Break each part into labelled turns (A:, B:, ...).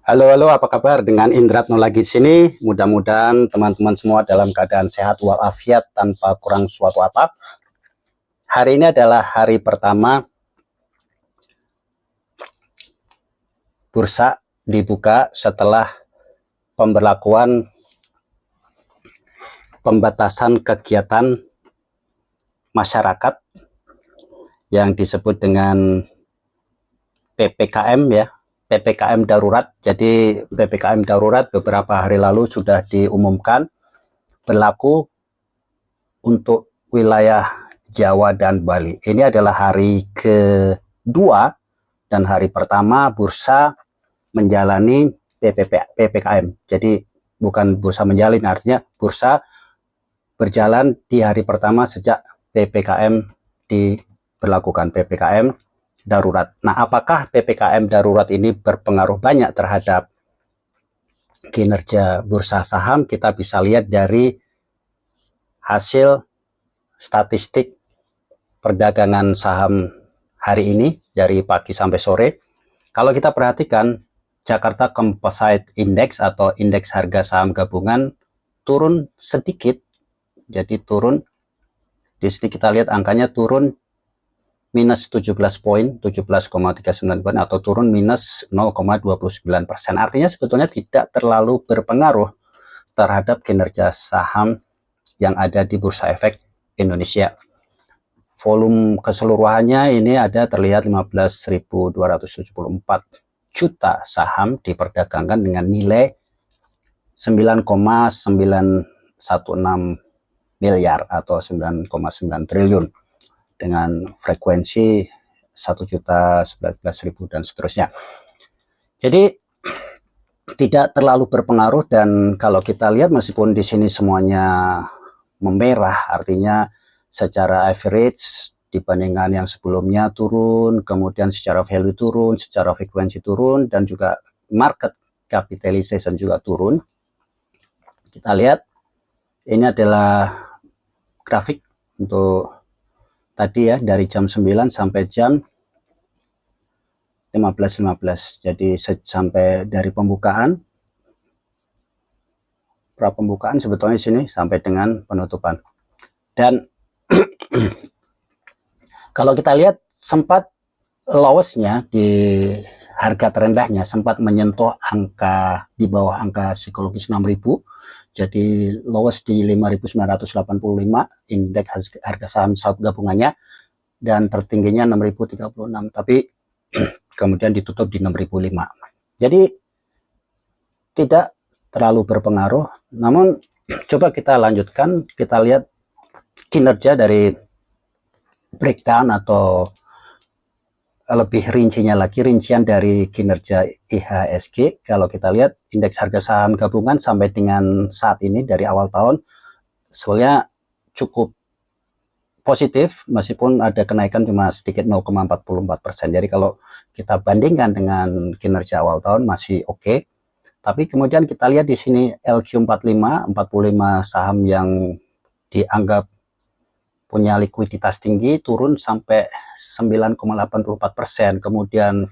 A: Halo, halo, apa kabar? Dengan Indratno lagi di sini. Mudah-mudahan teman-teman semua dalam keadaan sehat walafiat tanpa kurang suatu apa. Hari ini adalah hari pertama bursa dibuka setelah pemberlakuan pembatasan kegiatan masyarakat yang disebut dengan PPKM ya. PPKM darurat. Jadi PPKM darurat beberapa hari lalu sudah diumumkan berlaku untuk wilayah Jawa dan Bali. Ini adalah hari kedua dan hari pertama bursa menjalani PPKM. Jadi bukan bursa menjalin, artinya bursa berjalan di hari pertama sejak PPKM diberlakukan, PPKM darurat. Nah, apakah PPKM darurat ini berpengaruh banyak terhadap kinerja bursa saham? Kita bisa lihat dari hasil statistik perdagangan saham hari ini dari pagi sampai sore. Kalau kita perhatikan, Jakarta Composite Index atau indeks harga saham gabungan turun sedikit. Jadi turun, di sini kita lihat angkanya turun minus 17 poin, 17,39 poin, atau turun minus 0,29%. Artinya sebetulnya tidak terlalu berpengaruh terhadap kinerja saham yang ada di Bursa Efek Indonesia. Volume keseluruhannya ini ada terlihat 15.274 juta saham diperdagangkan dengan nilai 9,916 miliar atau 9,9 triliun dengan frekuensi 1.019.000 dan seterusnya. Jadi tidak terlalu berpengaruh, dan kalau kita lihat meskipun di sini semuanya memerah, artinya secara average dibandingkan yang sebelumnya turun, kemudian secara value turun, secara frekuensi turun, dan juga market capitalization juga turun. Kita lihat ini adalah grafik untuk tadi ya, dari jam 9 sampai jam 15.15. Jadi sampai dari pembukaan, pra pembukaan sebetulnya di sini sampai dengan penutupan. Dan kalau kita lihat sempat lowestnya di harga terendahnya sempat menyentuh angka di bawah angka psikologis 6.000. Jadi lowest di 5.985 indeks harga saham gabungannya, dan tertingginya 6.036, tapi kemudian ditutup di 6.005. Jadi tidak terlalu berpengaruh. Namun coba kita lanjutkan, kita lihat kinerja dari breakdown atau lebih rincinya lagi, rincian dari kinerja IHSG. Kalau kita lihat indeks harga saham gabungan sampai dengan saat ini dari awal tahun sebenarnya cukup positif, meskipun ada kenaikan cuma sedikit 0,44%. Jadi kalau kita bandingkan dengan kinerja awal tahun masih oke. Tapi kemudian kita lihat di sini LQ45, 45 saham yang dianggap punya likuiditas tinggi turun sampai 9,84%. Kemudian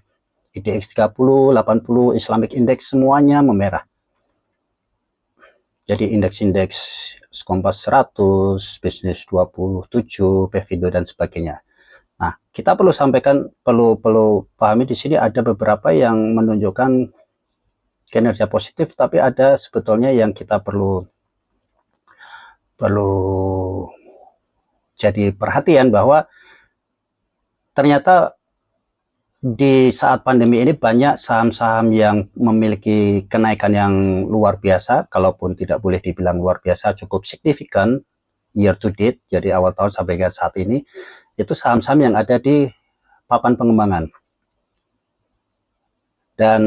A: IDX 30, 80, Islamic Index semuanya memerah. Jadi indeks-indeks Kompas 100, Bisnis 27, Pvindo dan sebagainya. Nah, kita perlu sampaikan, perlu pahami di sini ada beberapa yang menunjukkan kinerja positif, tapi ada sebetulnya yang kita perlu jadi perhatian bahwa ternyata di saat pandemi ini banyak saham-saham yang memiliki kenaikan yang luar biasa, kalaupun tidak boleh dibilang luar biasa, cukup signifikan year to date, jadi awal tahun sampai dengan saat ini, itu saham-saham yang ada di papan pengembangan. Dan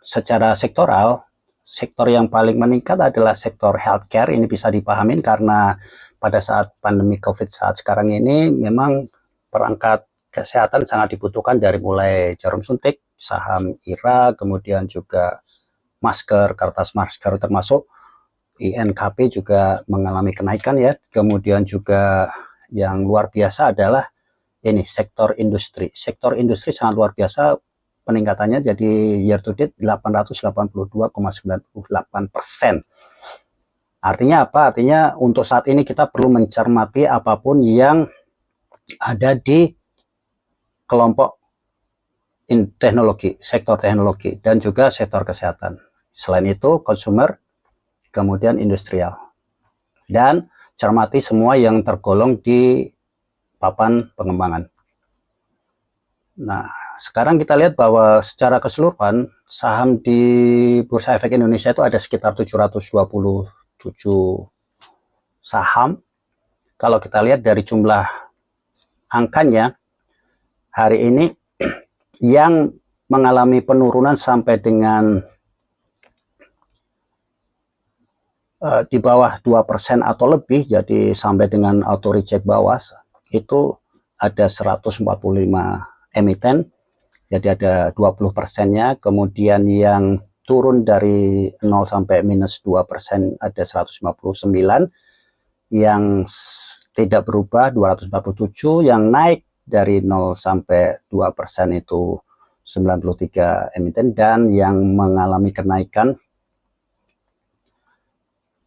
A: secara sektoral, sektor yang paling meningkat adalah sektor healthcare. Ini bisa dipahamin karena pada saat pandemi COVID saat sekarang ini memang perangkat kesehatan sangat dibutuhkan, dari mulai jarum suntik, saham IRA, kemudian juga masker, kertas masker, termasuk INKP juga mengalami kenaikan ya. Kemudian juga yang luar biasa adalah ini sektor industri. Sektor industri sangat luar biasa, peningkatannya, jadi year to date 882,98%. Artinya apa? Artinya untuk saat ini kita perlu mencermati apapun yang ada di kelompok teknologi, sektor teknologi, dan juga sektor kesehatan. Selain itu, consumer, kemudian industrial. Dan cermati semua yang tergolong di papan pengembangan. Nah, sekarang kita lihat bahwa secara keseluruhan, saham di Bursa Efek Indonesia itu ada sekitar 727 saham. Kalau kita lihat dari jumlah angkanya, hari ini yang mengalami penurunan sampai dengan di bawah 2% atau lebih, jadi sampai dengan auto reject bawah, itu ada 145 emiten, jadi ada 20%-nya. Kemudian yang turun dari 0 sampai minus 2% ada 159, yang tidak berubah 247, yang naik dari 0 sampai 2% itu 93 emiten, dan yang mengalami kenaikan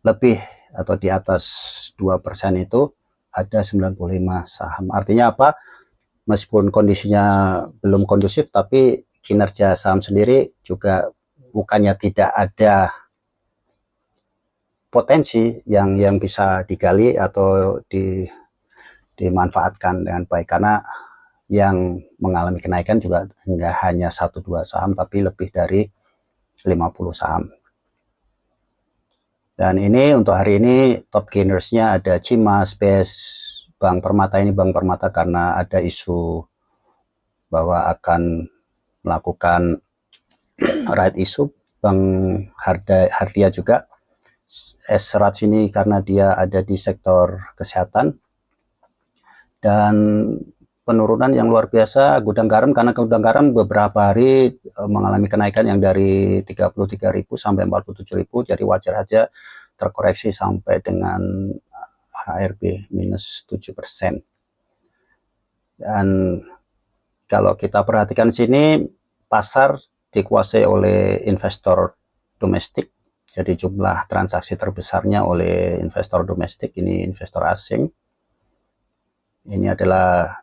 A: lebih atau di atas 2% itu ada 95 saham. Artinya apa? Meskipun kondisinya belum kondusif, tapi kinerja saham sendiri juga bukannya tidak ada potensi yang bisa digali atau dimanfaatkan dengan baik, karena yang mengalami kenaikan juga enggak hanya 1-2 saham, tapi lebih dari 50 saham. Dan ini untuk hari ini top gainersnya ada Cimas, BES, Bank Permata. Ini Bank Permata karena ada isu bahwa akan melakukan right issue. Bank Hardia juga. S100 ini karena dia ada di sektor kesehatan. Dan penurunan yang luar biasa Gudang Garam, karena Gudang Garam beberapa hari mengalami kenaikan yang dari 33.000 sampai 47.000, jadi wajar aja terkoreksi sampai dengan HRB minus 7%. Dan kalau kita perhatikan sini, pasar dikuasai oleh investor domestik, jadi jumlah transaksi terbesarnya oleh investor domestik, ini investor asing. Ini adalah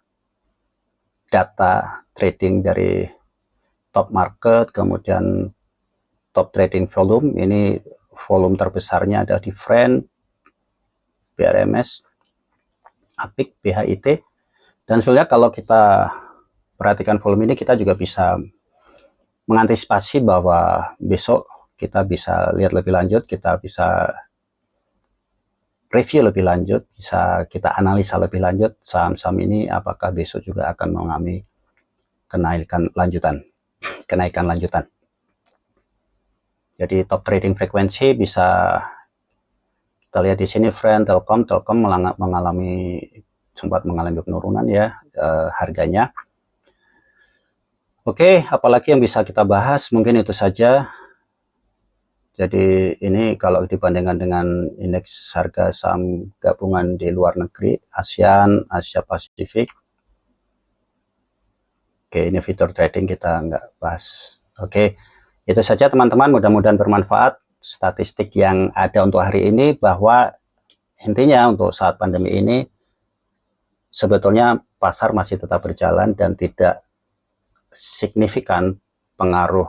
A: data trading dari top market, kemudian top trading volume. Ini volume terbesarnya ada di Friend, BRMS, APIC, BHIT. Dan sebenarnya kalau kita perhatikan volume ini, kita juga bisa mengantisipasi bahwa besok kita bisa lihat lebih lanjut, kita bisa review lebih lanjut, bisa kita analisa lebih lanjut saham-saham ini apakah besok juga akan mengalami kenaikan lanjutan. Jadi top trading frekuensi bisa kita lihat di sini. Friend, Telkom sempat mengalami penurunan ya harganya. Oke, apalagi yang bisa kita bahas? Mungkin itu saja. Jadi ini kalau dibandingkan dengan indeks harga saham gabungan di luar negeri, ASEAN, Asia Pasifik. Oke, ini fitur trading kita nggak bahas. Oke, itu saja teman-teman, mudah-mudahan bermanfaat statistik yang ada untuk hari ini, bahwa intinya untuk saat pandemi ini sebetulnya pasar masih tetap berjalan dan tidak signifikan pengaruh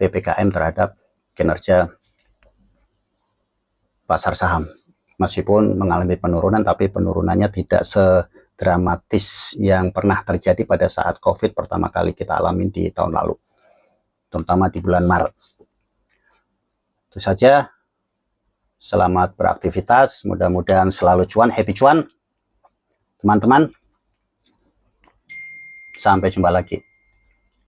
A: PPKM terhadap kinerja pasar saham. Meskipun mengalami penurunan, tapi penurunannya tidak sedramatis yang pernah terjadi pada saat COVID pertama kali kita alami di tahun lalu, terutama di bulan Maret. Itu saja. Selamat beraktivitas, mudah-mudahan selalu cuan, happy cuan teman-teman. Sampai jumpa lagi.